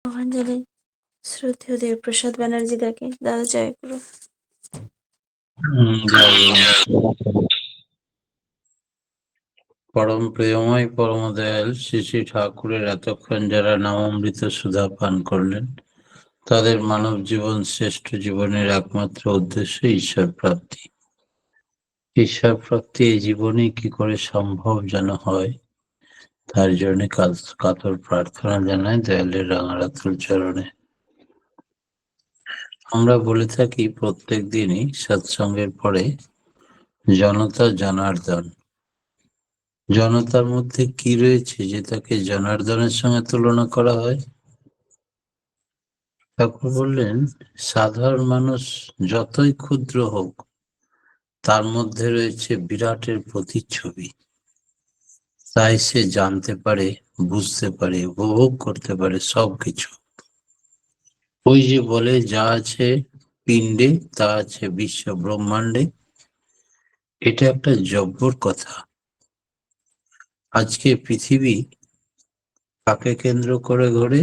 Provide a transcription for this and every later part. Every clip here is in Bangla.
শ্রদ্ধাঞ্জলি শ্রদ্ধেয় দেবপ্রসাদ ব্যানার্জি দাকে। দাদা জয় গুরু। পরম প্রেমময় পরম দয়াল শ্রী শ্রী ঠাকুরের এতক্ষণ যারা নামামৃত সুধা পান করলেন, তাদের মানব জীবন শ্রেষ্ঠ জীবনের একমাত্র উদ্দেশ্য ঈশ্বর প্রাপ্তি। ঈশ্বর প্রাপ্তি এই জীবনে কি করে সম্ভব যেন হয়, তার জন্য কাতর প্রার্থনা জানায় দয়ালের রাঙারাতুল চরণে। আমরা বলে থাকি প্রত্যেক দিনই সৎসঙ্গের পরে জনতা জনার্দন। জনতার মধ্যে কি রয়েছে যে তাকে জনার্দনের সঙ্গে তুলনা করা হয়? ঠাকুর বললেন, সাধারণ মানুষ যতই ক্ষুদ্র হোক, তার মধ্যে রয়েছে বিরাটের প্রতিচ্ছবি। তাই সে জানতে পারে, বুঝতে পারে, উপভোগ করতে পারে সবকিছু। ওই যে বলে, যা আছে পিণ্ডে তা আছে বিশ্ব ব্রহ্মাণ্ডে। এটা একটা জব্বর কথা। আজকে পৃথিবী কাকে কেন্দ্র করে ঘোরে?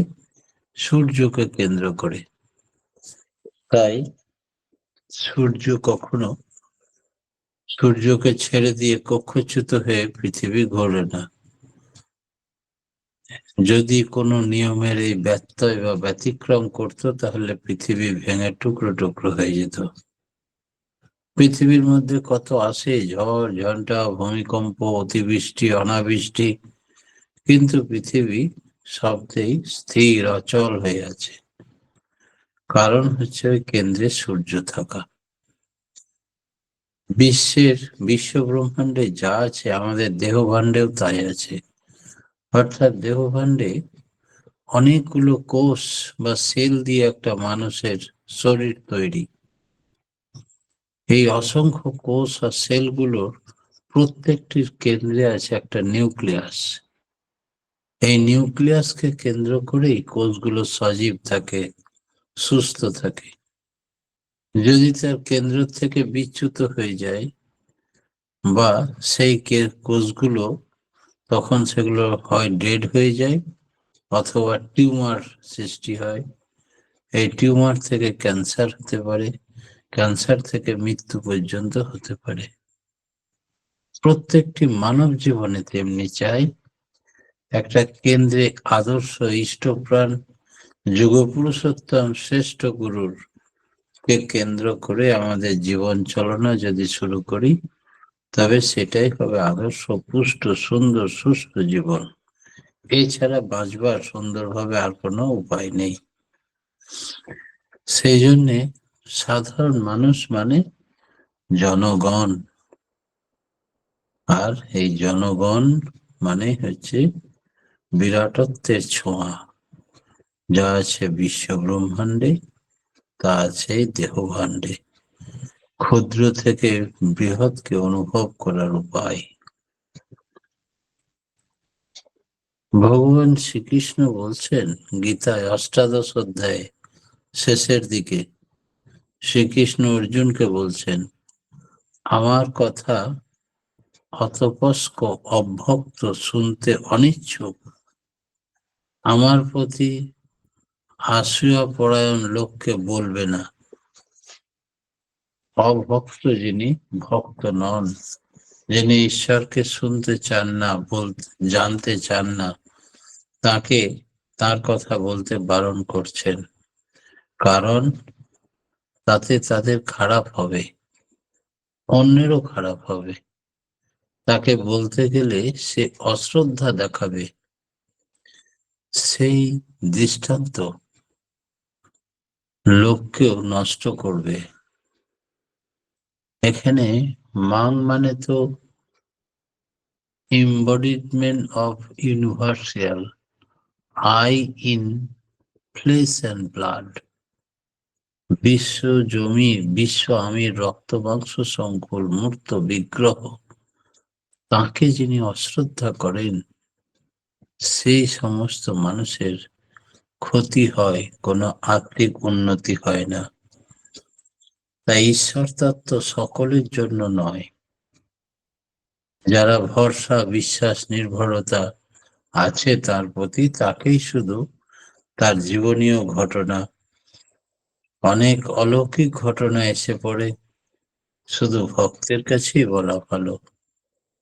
সূর্যকে কেন্দ্র করে। তাই সূর্যকে ছেড়ে দিয়ে কক্ষচ্যুত হয়ে পৃথিবী ঘোরে না। যদি কোনো নিয়মের এই ব্যত্যয় বা ব্যতিক্রম করত, তাহলে পৃথিবী ভেঙে টুকরো টুকরো হয়ে যেত। পৃথিবীর মধ্যে কত আসে, ঝড় ঝঞ্ঝা, ভূমিকম্প, অতিবৃষ্টি, অনাবৃষ্টি, কিন্তু পৃথিবী সবতেই স্থির অচল হয়ে আছে। কারণ হচ্ছে ওই কেন্দ্রে সূর্য থাকা। বিশ্ব ব্রহ্মাণ্ডে যা আছে, আমাদের দেহভাণ্ডেও তাই আছে। অর্থাৎ দেহভাণ্ডে অনেকগুলো কোষ বা সেল দিয়ে একটা মানুষের শরীর তৈরি। এই অসংখ্য কোষ আর সেলগুলোর প্রত্যেকটির কেন্দ্রে আছে একটা নিউক্লিয়াস। এই নিউক্লিয়াসকে কেন্দ্র করেই কোষগুলো সজীব থাকে, সুস্থ থাকে। যদি তার কেন্দ্র থেকে বিচ্যুত হয়ে যায় বা সেই কোষগুলো, তখন সেগুলো হয় ডেড হয়ে যায় অথবা টিউমার সৃষ্টি হয়। এই টিউমার থেকে ক্যান্সার হতে পারে, ক্যান্সার থেকে মৃত্যু পর্যন্ত হতে পারে। প্রত্যেকটি মানব জীবনে তেমনি চাই একটা কেন্দ্রে আদর্শ ইষ্টপ্রাণ যুগপুরুষোত্তম শ্রেষ্ঠ গুরুর কে কেন্দ্র করে আমাদের জীবন চালনা যদি শুরু করি, তবে সেটাই হবে আদর্শ, পুষ্ট, সুন্দর, সুস্থ জীবন। এছাড়া বাঁচবার সুন্দরভাবে আর কোনো উপায় নেই। সেই জন্যে সাধারণ মানুষ মানে জনগণ, আর এই জনগণ মানে হচ্ছে বিরাটত্বের ছোঁয়া। যা আছে বিশ্ব ব্রহ্মাণ্ডে তা আছে দেহভাণ্ডে। ক্ষুদ্র থেকে বৃহৎকে অনুভব করার উপায়। ভগবান শ্রীকৃষ্ণ বলছেন গীতায় ৮ম অধ্যায়ে শেষের দিকে, শ্রীকৃষ্ণ অর্জুনকে বলছেন, আমার কথা অতপস্ক অভক্ত শুনতে অনিচ্ছুক, আমার প্রতি আসূয়া পরায়ণ লোককে বলবে না। অভক্ত যিনি, ভক্ত নন, যিনি ঈশ্বরকে শুনতে চান না, জানতে চান না, তাকে তার কথা বলতে বারণ করছেন। কারণ তাতে তাদের খারাপ হবে, অন্যেরও খারাপ হবে। তাকে বলতে গেলে সে অশ্রদ্ধা দেখাবে। সেই দৃষ্টান্ত লোককেও নষ্ট করবে। এখানে মাং মানে তো embodiment of universal I in flesh and blood। বিশ্ব আমির রক্ত মাংস সংকুল মূর্ত বিগ্রহ, তাকে যিনি অশ্রদ্ধা করেন, সেই সমস্ত মানুষের ক্ষতি হয়, কোনো আত্মিক উন্নতি হয় না। তাই ঈশ্বর তত্ত্ব সকলের জন্য নয়। যারা ভরসা, বিশ্বাস, নির্ভরতা আছে তার প্রতি, তাকেই শুধু তার জীবনীয় ঘটনা, অনেক অলৌকিক ঘটনা এসে পড়ে, শুধু ভক্তের কাছেই বলা ভালো।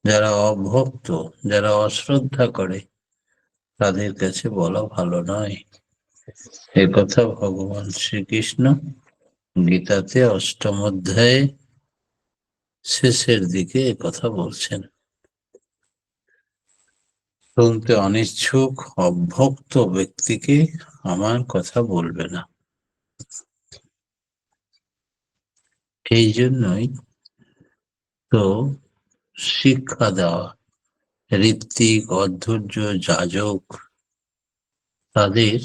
যারা অভক্ত, যারা অশ্রদ্ধা করে, তাদের কাছে বলা ভালো নয়। এ কথা ভগবান শ্রীকৃষ্ণ গীতাতে ৮ম অধ্যায়ে শেষের দিকে এ কথা বলছেন। শুনতে অনিচ্ছুক অভক্ত ব্যক্তিকে আমার কথা বলবে না। এই জন্যই তো শিক্ষা দেওয়া, ঋত্বিক, অধৈর্য, যাজক, তাদের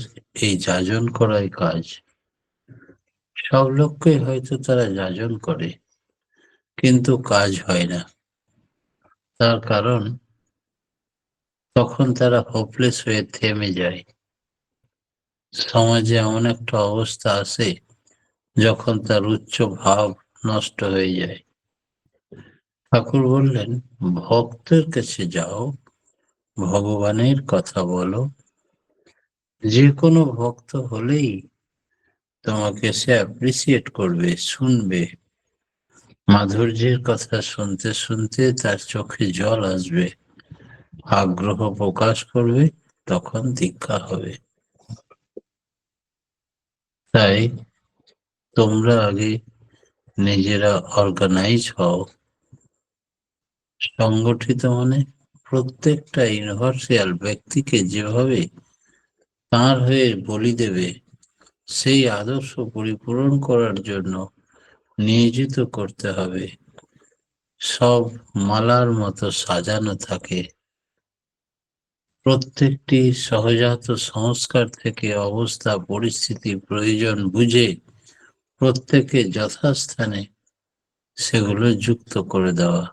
এই যাজন করাই কাজ। সব লোককে হয়তো তারা যাজন করে, কিন্তু কাজ হয় না। তার কারণ তখন তারা হোপলেস হয়ে থেমে যায়। সমাজে এমন একটা অবস্থা আসে যখন তার উচ্চ ভাব নষ্ট হয়ে যায়। ঠাকুর বললেন, ভক্তের কাছে যাও, ভগবানের কথা বলো। যে কোনো ভক্ত হলেই তোমাকে সে অ্যাপ্রিসিয়েট করবে, শুনবে। মাধুর্যের কথা শুনতে শুনতে তার চোখে জল আসবে, আগ্রহ প্রকাশ করবে, তখন দীক্ষা হবে। তাই তোমরা আগে নিজেরা অর্গানাইজ হও, সংগঠিত, মানে প্রত্যেকটা ইউনিভার্সাল ব্যক্তিকে যেভাবে তাঁর হয়ে বলি দেবে, সেই আদর্শ পরিপূরণ করার জন্য নিয়োজিত করতে হবে। সব মালার মতো সাজানো থাকে। প্রত্যেকটি সহজাত সংস্কার থেকে অবস্থা পরিস্থিতি প্রয়োজন বুঝে প্রত্যেকে যথাস্থানে সেগুলো যুক্ত করে দেওয়া।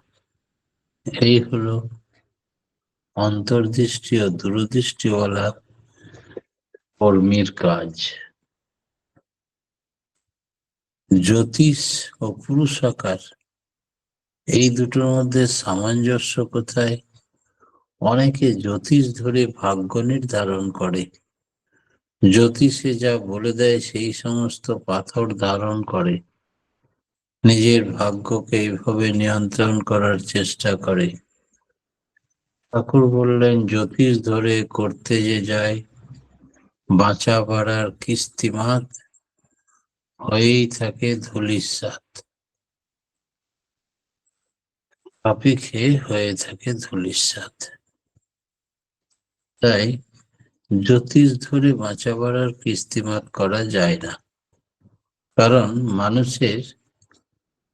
এই হলো অন্তর্দৃষ্টি ও দূরদৃষ্টিওয়ালা কর্মীর কাজ। জ্যোতিষ ও পুরুষাকার, এই দুটোর মধ্যে সামঞ্জস্য কোথায়? অনেকে জ্যোতিষ ধরে ভাগ্য নির্ধারণ করে। জ্যোতিষে যা বলে দেয় সেই সমস্ত পাথর ধারণ করে, নিজের ভাগ্যকে এইভাবে নিয়ন্ত্রণ করার চেষ্টা করে। ঠাকুর বললেন, জ্যোতিষ ধরে করতে যে যায়, বাঁচা পাড়ার কিস্তিমাত হয়েই থাকে ধূলিসাৎ, পাপি খেয়ে হয়ে থাকে ধূলিসাৎ। তাই জ্যোতিষ ধরে বাঁচা পাড়ার কিস্তিমাত করা যায় না, কারণ মানুষের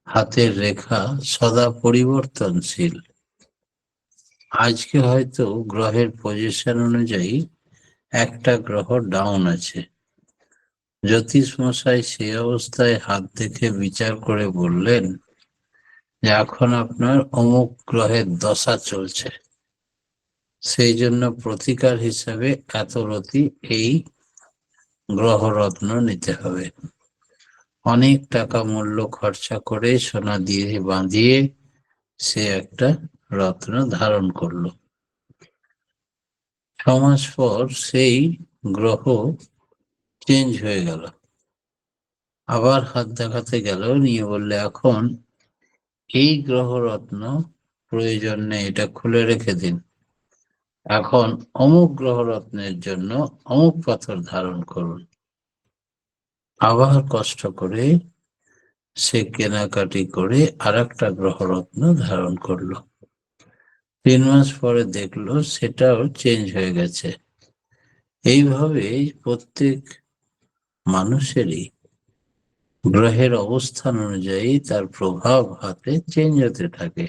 হাতের রেখা সদা পরিবর্তনশীল। আজকে হয়তো গ্রহের পজিশন অনুযায়ী একটা গ্রহ ডাউন আছে। জ্যোতিষ মশাই সেই অবস্থায় হাত দেখে বিচার করে বললেন যে এখন আপনার অমুক গ্রহের দশা চলছে, সেই জন্য প্রতিকার হিসাবে এত রতি এই গ্রহরত্ন নিতে হবে। অনেক টাকা মূল্য খরচা করে সোনা দিয়ে বাঁধিয়ে সে একটা রত্ন ধারণ করলো। 6 মাস পর সেই গ্রহ চেঞ্জ হয়ে গেল। আবার হাত দেখাতে গেল, নিয়ে বললে এখন এই গ্রহরত্ন প্রয়োজন নেই, এটা খুলে রেখে দিন। এখন অমুক গ্রহরত্নের জন্য অমুক পাথর ধারণ করুন। আবার কষ্ট করে সে কেনাকাটি করে আর একটা গ্রহরত্ন ধারণ করলো। 3 মাস পরে দেখলো সেটাও চেঞ্জ হয়ে গেছে। এইভাবে প্রত্যেক মানুষেরই গ্রহের অবস্থান অনুযায়ী তার প্রভাব হাতে চেঞ্জ হতে থাকে।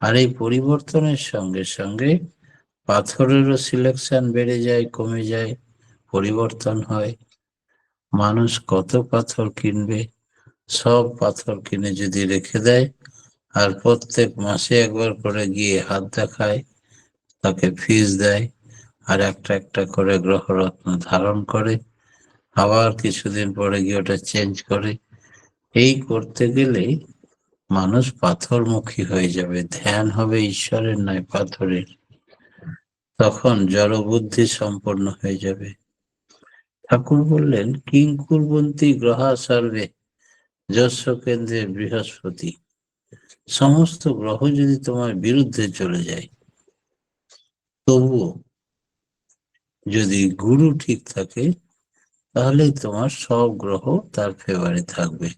আর এই পরিবর্তনের সঙ্গে সঙ্গে পাথরেরও সিলেকশন বেড়ে যায়, কমে যায়, পরিবর্তন হয়। মানুষ কত পাথর কিনবে? সব পাথর কিনে যদি রেখে দেয় আর প্রত্যেক মাসে একবার করে গিয়ে হাত দেখায়, তাকে ফিস দেয়, আর একটা একটা করে গ্রহরত্ন ধারণ করে, আবার কিছুদিন পরে গিয়ে ওটা চেঞ্জ করে, এই করতে গেলেই মানুষ পাথরমুখী হয়ে যাবে। ধ্যান হবে ঈশ্বরের নয় পাথরের। তখন জড়বুদ্ধি সম্পন্ন হয়ে যাবে। ঠাকুর বললেন, কিং কুর্বন্তী গ্রহা সর্বে যস্য কেন্দ্রে বৃহস্পতি। সমস্ত গ্রহ যদি তোমার বিরুদ্ধে চলে যায়, তবুও যদি গুরু ঠিক থাকে, তাহলে তোমার সব গ্রহ তার ফেভারে থাকবে।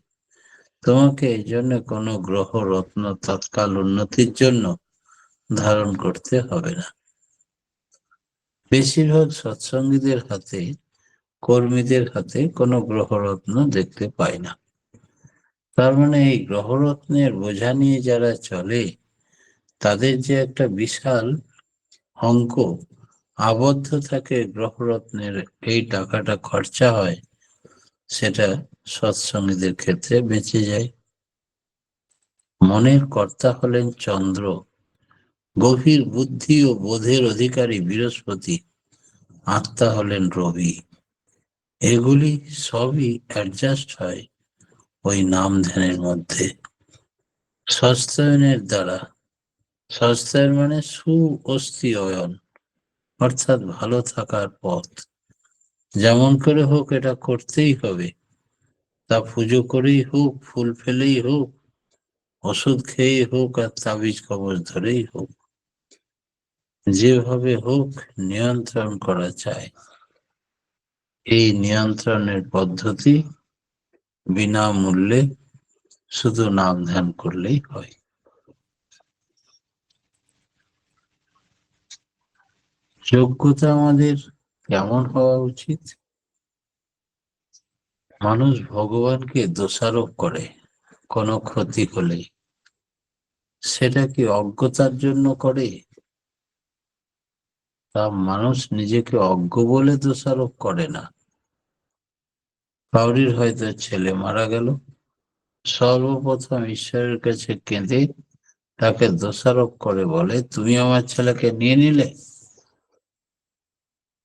তোমাকে এই জন্য কোনো গ্রহ রত্ন তৎকাল উন্নতির জন্য ধারণ করতে হবে না। বেশিরভাগ সৎসঙ্গীদের হাতে, কর্মীদের হাতে কোনো গ্রহরত্ন দেখতে পাই না। তার মানে এই গ্রহরত্নের বোঝা নিয়ে যারা চলে, তাদের যে একটা বিশাল অঙ্ক আবদ্ধ থাকে গ্রহরত্নের, এই টাকাটা খরচা হয়, সেটা সৎসঙ্গীদের ক্ষেত্রে বেঁচে যায়। মনের কর্তা হলেন চন্দ্র, গভীর বুদ্ধি ও বোধের অধিকারী বৃহস্পতি, আত্মা হলেন রবি। এগুলি সবই অ্যাডজাস্ট হয় ওই নাম ধ্যানের মধ্যে। স্বস্তায়নের দ্বারা, স্বস্তায়ন মানে সুঅস্তিয়ন, অর্থাৎ ভালো থাকার পথ। যেমন করে হোক এটা করতেই হবে, তা পুজো করেই হোক, ফুল ফেলেই হোক, ওষুধ খেয়েই হোক, আর তাবিজ কবজ ধরেই হোক, যেভাবে হোক নিয়ন্ত্রণ করা চায়। এই নিয়ন্ত্রণের পদ্ধতি বিনামূল্যে শুধু নাম ধ্যান করলেই হয়। যোগ্যতা আমাদের কেমন হওয়া উচিত? মানুষ ভগবানকে দোষারোপ করে কোনো ক্ষতি হলে, সেটা কি অজ্ঞতার জন্য করে? তা মানুষ নিজেকে অজ্ঞ বলে দোষারোপ করে না। কাউরির হয়তো ছেলে মারা গেল, সর্বপ্রথম ঈশ্বরের কাছে কেঁদে তাকে দোষারোপ করে বলে, তুমি আমার ছেলেকে নিয়ে নিলে,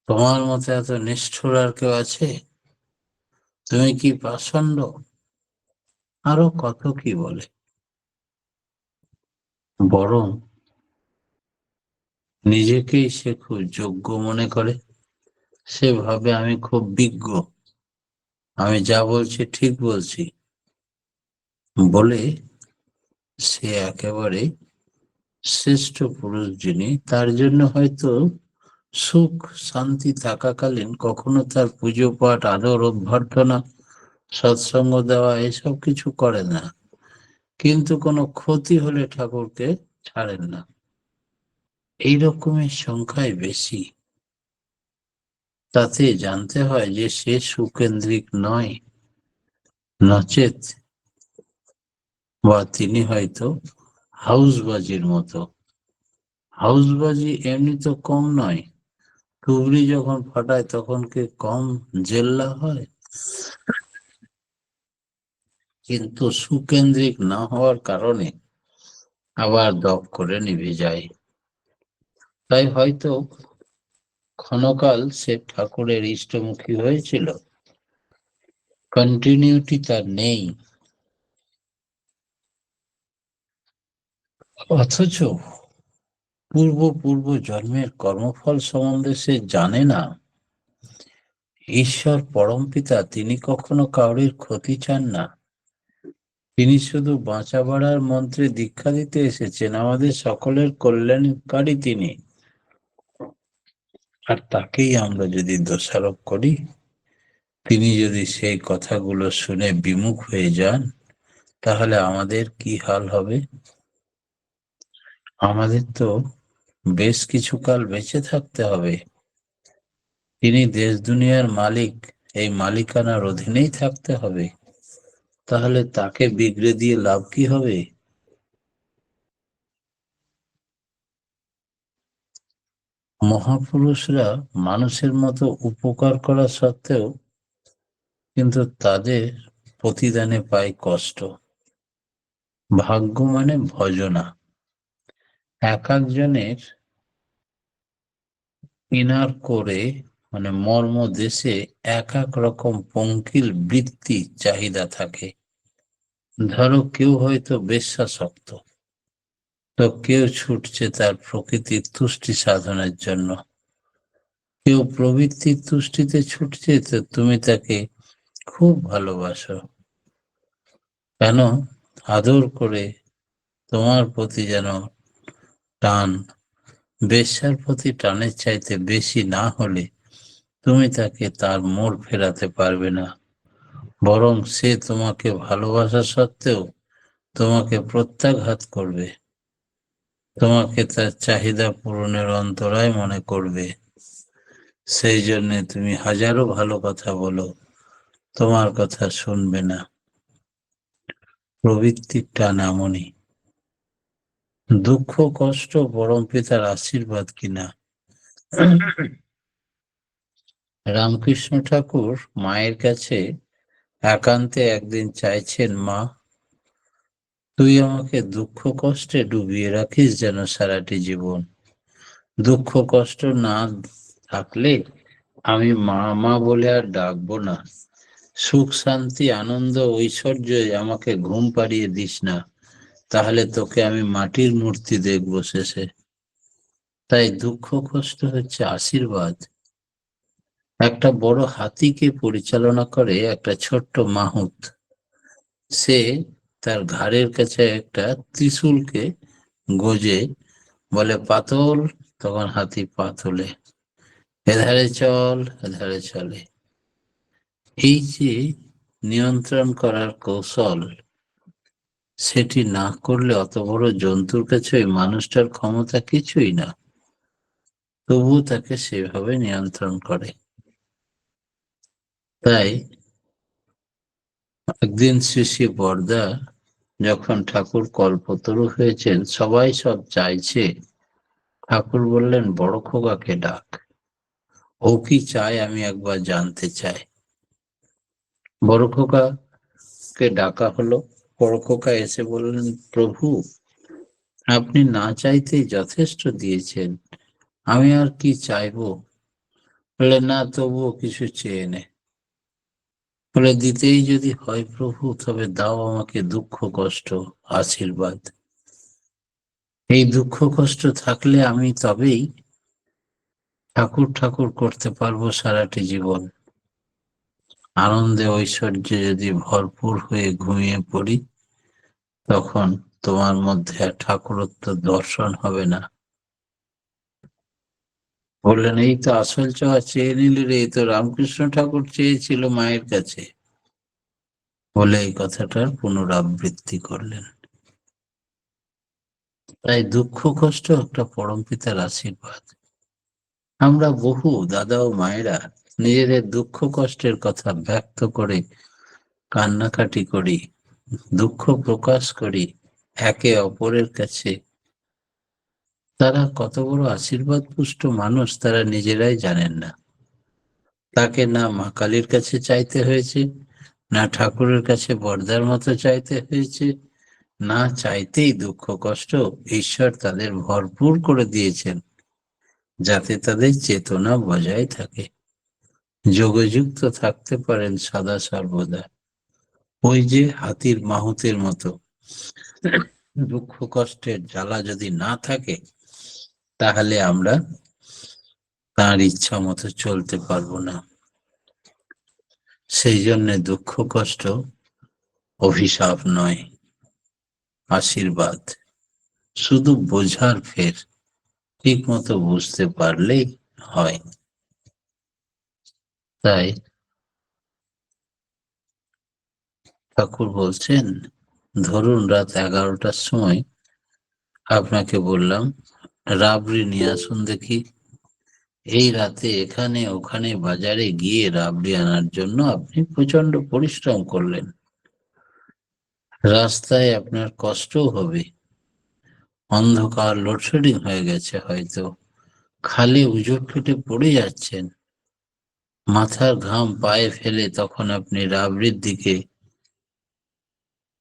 তোমার মতো এত নিষ্ঠুর আর কেউ আছে? তুমি কি পাষণ্ড? আরো কত কি বলে। বরং নিজেকেই সে খুব যোগ্য মনে করে। সে ভাবে আমি খুব বিজ্ঞ, আমি যা বলছি ঠিক বলছি বলে সে একেবারে শ্রেষ্ঠ পুরুষ যিনি, তার জন্য হয়তো সুখ শান্তি থাকাকালীন কখনো তার পুজো পাঠ, আদর অভ্যর্থনা, সৎসঙ্গ দেওয়া এসব কিছু করে না, কিন্তু কোনো ক্ষতি হলে ঠাকুরকে ছাড়েন না। এই রকমের সংখ্যাই বেশি। তাতে জানতে হয় যে সে সুকেন্দ্রিক নয়, নচেত বা তিনি হয়তো হাউসবাজির মতো। হাউসবাজি এমনি তো কম নয়, তুবড়ি যখন ফাটায় তখন কি কম জেল্লা হয়? কিন্তু সুকেন্দ্রিক না হওয়ার কারণে আবার দপ করে নিভে যায়। তাই হয়তো ক্ষণকাল সে ঠাকুরের ইষ্টমুখী হয়েছিল, কন্টিনিউটি তার নেই। অথচ পূর্ব পূর্ব জন্মের কর্মফল সম্বন্ধে সে জানে না। ঈশ্বর পরমপিতা, তিনি কখনো কাউরির ক্ষতি চান না। তিনি শুধু বাঁচা বাড়ার মন্ত্রে দীক্ষা দিতে এসেছেন, আমাদের সকলের কল্যাণকারী তিনি। আর তাকেই আমরা যদি দোষারোপ করি, তিনি যদি সেই কথাগুলো শুনে বিমুখ হয়ে যান, তাহলে আমাদের কি হাল হবে? আমাদের তো বেশ কিছুকাল বেঁচে থাকতে হবে। তিনি দেশ দুনিয়ার মালিক, এই মালিকানার অধীনেই থাকতে হবে। তাহলে তাকে বিগড়ে দিয়ে লাভ কি হবে? মহাপুরুষরা মানুষের মতো উপকার করা সত্ত্বেও কিন্তু তাদের প্রতিদানে পায় কষ্ট। ভাগ্য মানে ভজনা। এক একজনের ইনার করে মানে মর্ম দেশে এক এক রকম পঙ্কিল বৃত্তি চাহিদা থাকে। ধরো কেউ হয়তো বেশ্যাসক্ত, তো কেউ ছুটছে তার প্রকৃতির তুষ্টি সাধনের জন্য, কেউ প্রবৃত্তির তুষ্টিতে ছুটছে, তো তুমি তাকে খুব ভালোবাসো। কেন? আদর করে তোমার প্রতি যেন টান বেশ্যার প্রতি টানের চাইতে বেশি না হলে তুমি তাকে তার মোড় ফেরাতে পারবে না, বরং সে তোমাকে ভালোবাসা সত্ত্বেও তোমাকে প্রত্যাঘাত করবে, তোমাকে তার চাহিদা পূরণের অন্তরায় মনে করবে। সেই জন্য তুমি হাজারো ভালো কথা বলো, তোমার কথা শুনবে না। প্রবৃত্তির টান এমনই। দুঃখ কষ্ট পরম পিতার আশীর্বাদ কিনা। রামকৃষ্ণ ঠাকুর মায়ের কাছে একান্তে একদিন চাইছেন, মা, তুই আমাকে দুঃখ কষ্টে ডুবিয়ে রাখিস যেন সারাটি জীবন। দুঃখ কষ্ট না থাকলে আমি মা মা বলে আর ডাকবো না। সুখ শান্তি আনন্দ ঐশ্বর্যে আমাকে ঘুম পাড়িয়ে দিস না, তাহলে তোকে আমি মাটির মূর্তি দেখবো শেষে। তাই দুঃখ কষ্ট হচ্ছে আশীর্বাদ। একটা বড় হাতিকে পরিচালনা করে একটা ছোট্ট মাহুত। সে তার ঘাড়ের কাছে একটা ত্রিশূলকে গোজে বলে, পাতল। তখন হাতি পা তোলে, এধারে চল, এধারে চলে। এই যে নিয়ন্ত্রণ করার কৌশল, সেটি না করলে অত বড় জন্তুর কাছে ওই মানুষটার ক্ষমতা কিছুই না, তবুও তাকে সেভাবে নিয়ন্ত্রণ করে। তাই একদিন শ্রী শ্রী বরদা যখন ঠাকুর কল্পতরু হয়েছেন, সবাই সব চাইছে, ঠাকুর বললেন, বড় খোকাকে ডাক, ও কি চায় আমি একবার জানতে চাই। বড় খোকাকে ডাকা হলো। বড় খোকা এসে বললেন, প্রভু, আপনি না চাইতেই যথেষ্ট দিয়েছেন, আমি আর কি চাইবো। বলে, না, তবুও কিছু চেয়ে নে। বলে, দিতেই যদি হয় প্রভু, তবে দাও আমাকে দুঃখ কষ্ট, আশীর্বাদ। এই দুঃখ কষ্ট থাকলে আমি তবেই ঠাকুর ঠাকুর করতে পারবো সারাটি জীবন। আনন্দে ঐশ্বর্যে যদি ভরপুর হয়ে ঘুমিয়ে পড়ি, তখন তোমার মধ্যে আর ঠাকুরত্ব দর্শন হবে না। বললেন, এই তো আসল চাওয়া চেয়ে নিলি রে, এই তো রামকৃষ্ণ ঠাকুর চেয়েছিল মায়ের কাছে। বলে এই কথাটার পুনরাবৃত্তি করলেন। তাই দুঃখ কষ্ট একটা পরমপিতার আশীর্বাদ। আমরা বহু দাদা ও মায়েরা নিজেদের দুঃখ কষ্টের কথা ব্যক্ত করে কান্নাকাটি করি, দুঃখ প্রকাশ করি একে অপরের কাছে। তারা কত বড় আশীর্বাদ পুষ্ট মানুষ তারা নিজেরাই জানেন না। তাকে না মা কালীর কাছে চাইতে হয়েছে, না ঠাকুরের কাছে বরদার মতো চাইতে হয়েছে, না চাইতেই দুঃখ কষ্ট ঈশ্বর তাদের ভরপুর করে দিয়েছেন, যাতে তাদের চেতনা বজায় থাকে, যোগযুক্ত থাকতে পারেন সদা সর্বদা। ওই যে হাতির মাহুতের মতো। দুঃখ কষ্টের জ্বালা যদি না থাকে, তাহলে আমরা তার ইচ্ছা মতো চলতে পারবো না। সেই জন্য দুঃখ কষ্ট অভিশাপ নয়, আশীর্বাদ। শুধু বোঝার ফের, ঠিক মতো বুঝতে পারলেই হয়। তাই ঠাকুর বলছেন, ধরুন রাত 11টার সময় আপনাকে বললাম, রাবড়ি নিয়ে আসুন দেখি। এই রাতে এখানে ওখানে বাজারে গিয়ে রাবড়ি আনার জন্য আপনি প্রচন্ড পরিশ্রম করলেন। রাস্তায় আপনার কষ্টও হবে, অন্ধকার, লোডশেডিং হয়ে গেছে হয়তো, খালি উজট ফেটে পড়ে যাচ্ছেন, মাথার ঘাম পায়ে ফেলে তখন আপনি রাবড়ির দিকে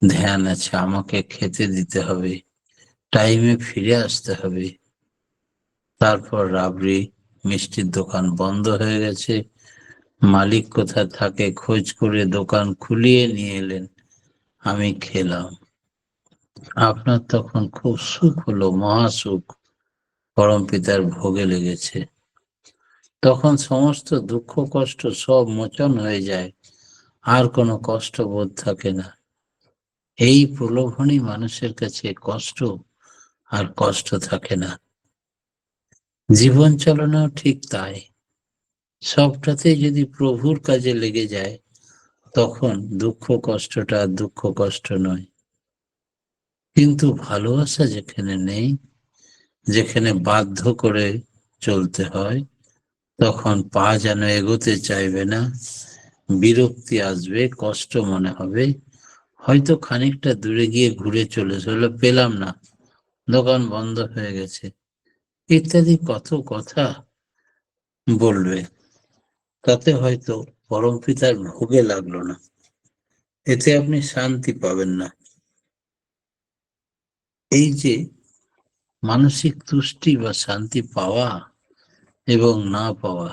ধ্যান আছে, আমাকে খেতে দিতে হবে, টাইমে ফিরে আসতে হবে। তারপর রাবড়ি মিষ্টির দোকান বন্ধ হয়ে গেছে, মালিক কোথায় থাকে খোঁজ করে দোকান খুলিয়ে নিয়ে এলেন, আমি খেলাম। আপনার তখন খুব সুখ হলো, মহাসুখ, পরম পিতার ভোগে লেগেছে। তখন সমস্ত দুঃখ কষ্ট সব মোচন হয়ে যায়, আর কোনো কষ্ট বোধ থাকে না। এই প্রলোভনই মানুষের কাছে কষ্ট, আর কষ্ট থাকে না। জীবন চালানো ঠিক তাই, সবটাতে যদি প্রভুর কাজে লেগে যায়, তখন দুঃখ কষ্টটা আর দুঃখ কষ্ট নয়। কিন্তু ভালোবাসা যেখানে নেই, যেখানে বাধ্য করে চলতে হয়, তখন পা যেন এগোতে চাইবে না, বিরক্তি আসবে, কষ্ট মনে হবে, হয়তো খানিকটা দূরে গিয়ে ঘুরে চলে এলো, পেলাম না, দোকান বন্ধ হয়ে গেছে, ইত্যাদি কত কথা বলবে। তাতে হয়তো পরমপিতার ভোগে লাগলো না, এতে আপনি শান্তি পাবেন না। এই যে মানসিক তুষ্টি বা শান্তি পাওয়া এবং না পাওয়া,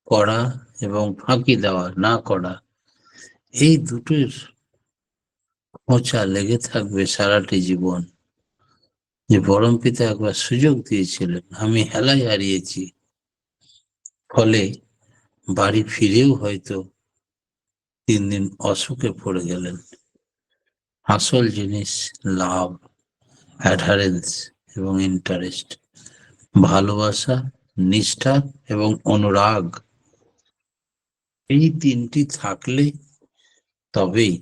করা এবং ফাঁকি দেওয়া না করা, এই দুটোর খোঁচা লেগে থাকবে সারাটি জীবন। যে পরমপিতা একবার সুযোগ দিয়েছিলেন, আমি হেলায় হারিয়েছি, ফলে বাড়ি ফিরেও হয়তো 3 দিন অসুখে পড়ে গেলেন। আসল জিনিস লাভ, অ্যাডহারেন্স এবং ইন্টারেস্ট, ভালোবাসা, নিষ্ঠা এবং অনুরাগ, এই 3টি থাকলে তবেই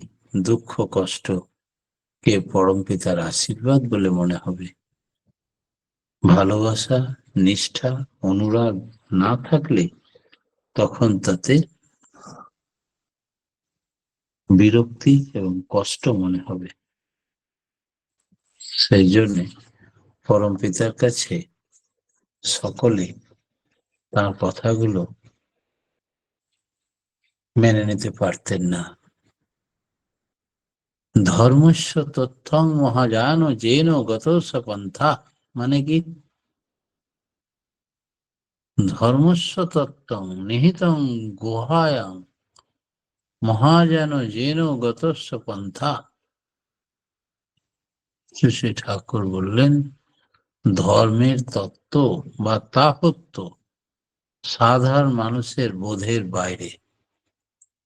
দুঃখ কষ্ট কে পরমপিতার আশীর্বাদ বলে মনে হবে। ভালোবাসা, নিষ্ঠা, অনুরাগ না থাকলে তখন তাতে বিরক্তি এবং কষ্ট মনে হবে। সেই জন্যে পরমপিতার কাছে সকলে তার কথাগুলো মেনে নিতে পারতেন না। ধর্মস্য তথ্যং মহাযান যেন গত সপন্থা, মানে কি? ধর্মস্য তত্ত্বং নিহিতং গুহায়াং মহাযান যেন গত সপন্থা। শ্রী ঠাকুর বললেন, ধর্মের তত্ত্ব বা তাপত্য সাধারণ মানুষের বোধের বাইরে,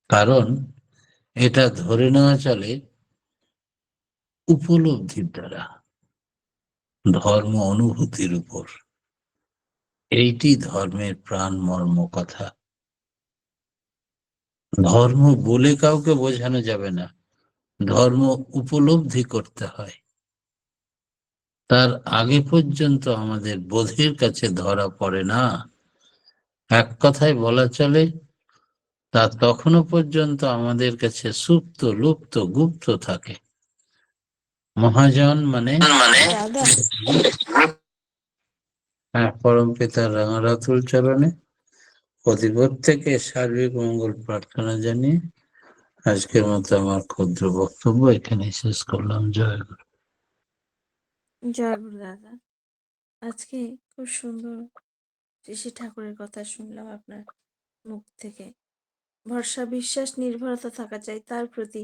কারণ এটা ধরে নেওয়া চলে উপলব্ধির দ্বারা, ধর্ম অনুভূতির উপর। এইটি ধর্মের প্রাণ মর্ম কথা। ধর্ম বলে কাউকে বোঝানো যাবে না, ধর্ম উপলব্ধি করতে হয়। তার আগে পর্যন্ত আমাদের বোধের কাছে ধরা পড়ে না। এক কথায় বলা চলে, তা তখনও পর্যন্ত আমাদের কাছে সুপ্ত, লুপ্ত, গুপ্ত থাকে। মহাজন মানে দাদা, পরম পিতার রাঙারাতুল চরণে অতি প্রত্যেকে সার্বিক মঙ্গল প্রার্থনা জানিয়ে আজকের মতো আমার ক্ষুদ্র বক্তব্য এখানে শেষ করলাম। জয় গুরু। জয় গুরু দাদা। আজকে খুব সুন্দর ঋষি ঠাকুরের কথা শুনলাম আপনার মুখ থেকে। ভরসা, বিশ্বাস, নির্ভরতা থাকা চাই তার প্রতি।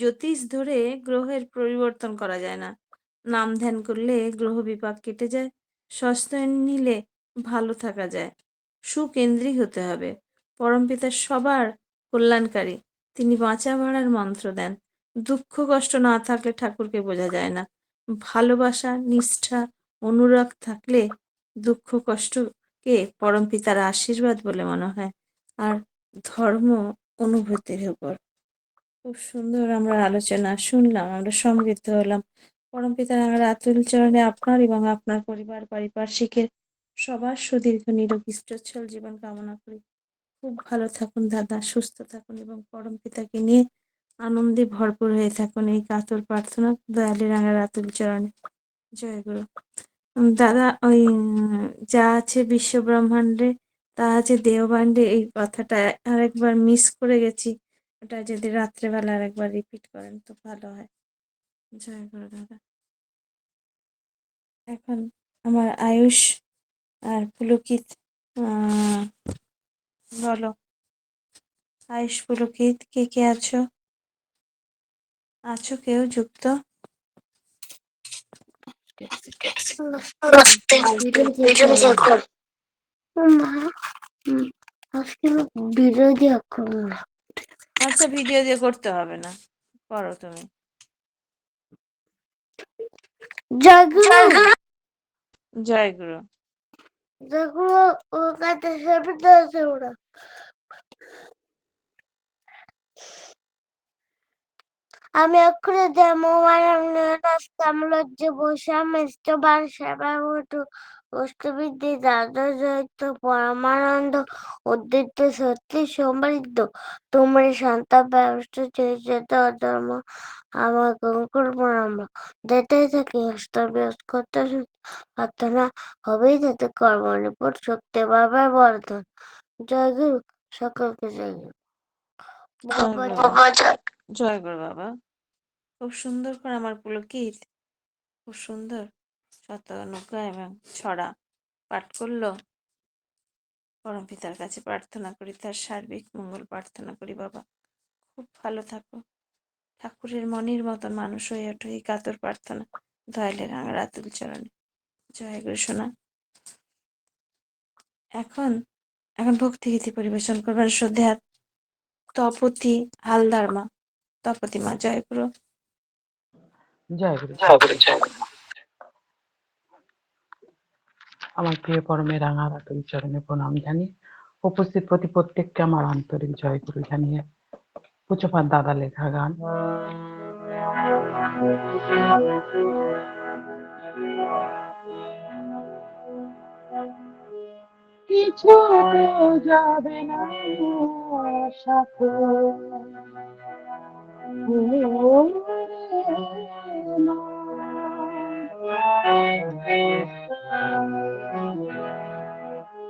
জ্যোতিষ ধরে গ্রহের পরিবর্তন করা যায় না। নাম ধ্যান করলে গ্রহ বিপাক কেটে যায়। সস্তায় নিলে ভালো থাকা যায়। সুকেন্দ্রিক হতে হবে। পরমপিতা সবার কল্যাণকারী, তিনি বাঁচা বাড়ার মন্ত্র দেন। দুঃখ কষ্ট না থাকলে ঠাকুরকে বোঝা যায় না। ভালোবাসা, নিষ্ঠা, অনুরাগ থাকলে দুঃখ কষ্টকে পরমপিতার আশীর্বাদ বলে মনে হয়। আর ধর্ম অনুভূতির উপর। খুব সুন্দর আমরা আলোচনা শুনলাম, আমরা সমৃদ্ধ হলাম। পরমপিতার আমরা আতুল চরণে আপনার এবং আপনার পরিবার পারিপার্শ্বিকের সবার সুদীর্ঘ নিরোগী সচ্ছল জীবন কামনা করি। খুব ভালো থাকুন দাদা, সুস্থ থাকুন এবং পরমপিতাকে নিয়ে আনন্দে ভরপুর হয়ে থাকুন, এই কাতর প্রার্থনা দয়ালি রাঙার আতুল চরণে। জয় গুরু। দাদা, ওই যা আছে বিশ্ব ব্রহ্মাণ্ডে তা আছে দেহভাণ্ডে, এই কথাটা আরেকবার মিস করে গেছি। ওটা যদি রাত্রেবেলা আরেকবার রিপিট করেন তো ভালো হয়। জয় গুরু দাদা। এখন আমার আয়ুষ আর পুলকিত, বলো আয়ুষ, পুলকিত, কে কে আছো? আছো কেউ যুক্ত? মা আজকে ভিডিও দিয়ে করবো না। আচ্ছা, ভিডিও দিয়ে করতে হবে না, করো তুমি। জয়গুরু জয় গুরু। দেখো ওর কাছে সেবে দিয়েছে ওরা। আমি এক্ষুনি যেমন লজ্জে বসে আমি ইস্তবার সেবার মতো অষ্টবিদ্যে দাদা জয়িত পরমানন্দ উদ্দিত সত্যি সমৃদ্ধ তোমরা শান্তা ব্যবস্থা চেয়েছেন অধর্ম আমার কঙ্কুর প্রণাম যেটাই থাকি হস্তব্যস্ত করতে প্রার্থনা হবেই যাতে কর্ম নিপুণ শক্তি বাবার বর্ধন। জয় গুরু, সকলকে জয় গুরু। জয় গুরু বাবা। খুব সুন্দর করে আমার পুলকিত খুব সুন্দর শতানুজ্ঞা এবং ছড়া পাঠ করলো। পরম পিতার কাছে প্রার্থনা করি, তার সার্বিক মঙ্গল প্রার্থনা করি বাবা। খুব ভালো থাকো, ঠাকুরের মনের মতন মানুষ হয়ে ওঠো, এই কাতর প্রার্থনা দয়ালের রাঙা রাতুল চরণে। জয় গুরু সোনা। এখন এখন ভক্তিগীতি পরিবেশন করবেন শ্রদ্ধা তপতি হালদার মা। তপতি মা, জয় গুরু। জয় গুরু জয় গুরু, জয় গুরু। আমার প্রিয় পরমে রাঙা রাতুল চরণে প্রণাম জানিয়ে উপস্থিত প্রত্যেককে আমার আন্তরিক জয় গুরু জানিয়ে পুজোপাত দাদা লেখা গান কিছু তো যাবে না সাথে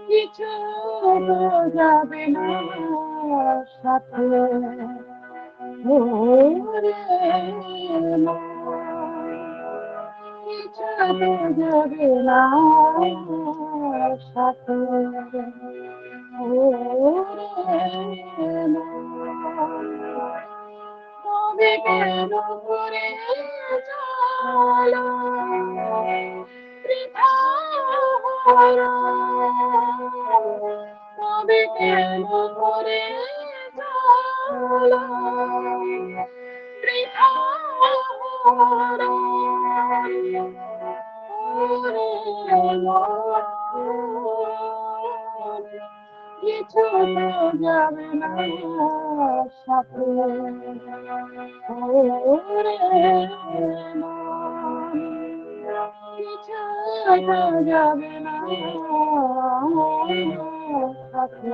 কিছু তো যাবে না সাথে কিছু তো যাবে না সাথে তবে কেন করে চলো বৃথা হলো? তবে কেন করে চলো বৃথা হলো? কিছু তো যাবে না সাথে কিছু তো যাবে না সাথে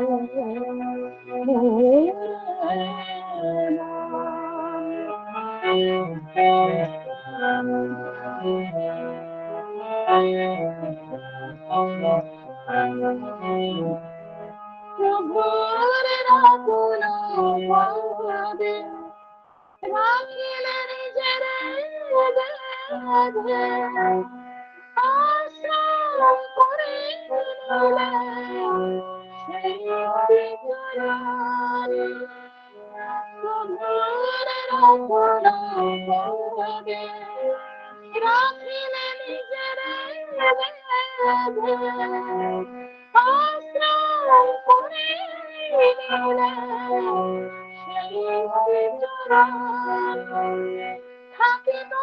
প্রভুর রাতুল পদে রাখিলে নিজের বেঁধে আশ্রয় করে সেই বিচরণ। প্রভুর রাতুল পদে রাখিলে নিজের বেঁধে আশ্রয় করে থাকিত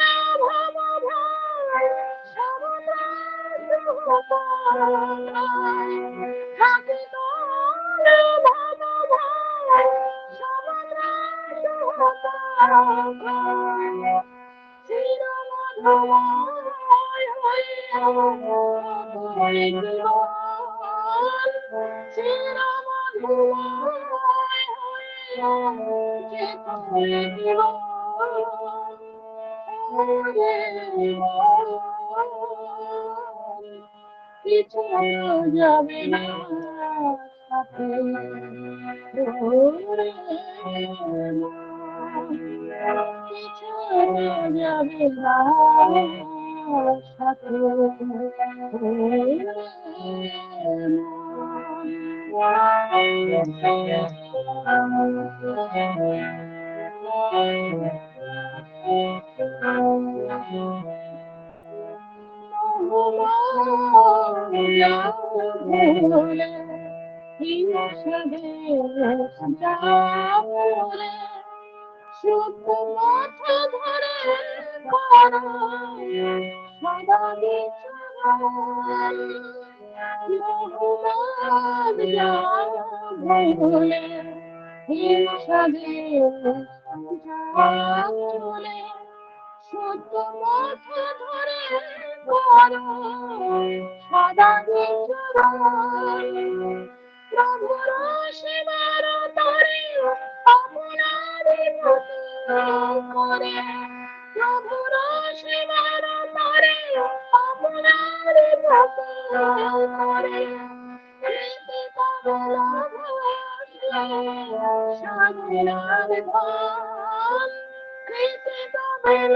না ভব ভয় সমুদ্র থাকিত না ভব ভয় সমুদ্র চিরমধুময় হয়ে চিরমধুময় কিছু যাবে না সাথে কিছু যাবে না সাথে ভুলে হিংসাদে যাবলে শুধু মাথা ধরে করায় সদা বিচরণ বহুমান যাবলে হিংসাদে যাবলে শুদ্ধ মাথা ধরে করায় সদা বিচরণ প্রভুর সেবার তরে আপনারে করে প্রভুর সেবার তরে আপনারে করে সাধনার ধন কৃতি তবেল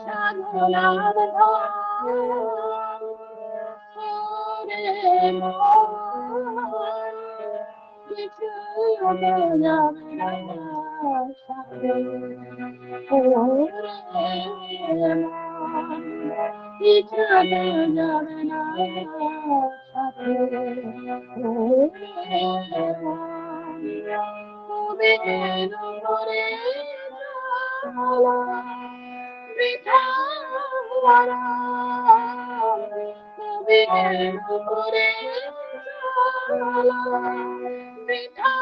সাধনার ধন কিছু যাবে না সাথে কিছু যাবে না সাথে তুমি করে বৃথা তুমি করে বৃথা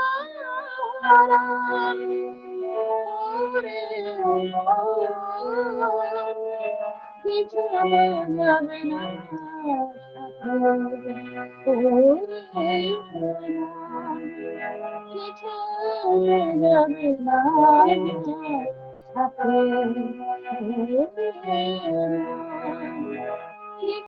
কিছু যাবে না কিছু যাবে না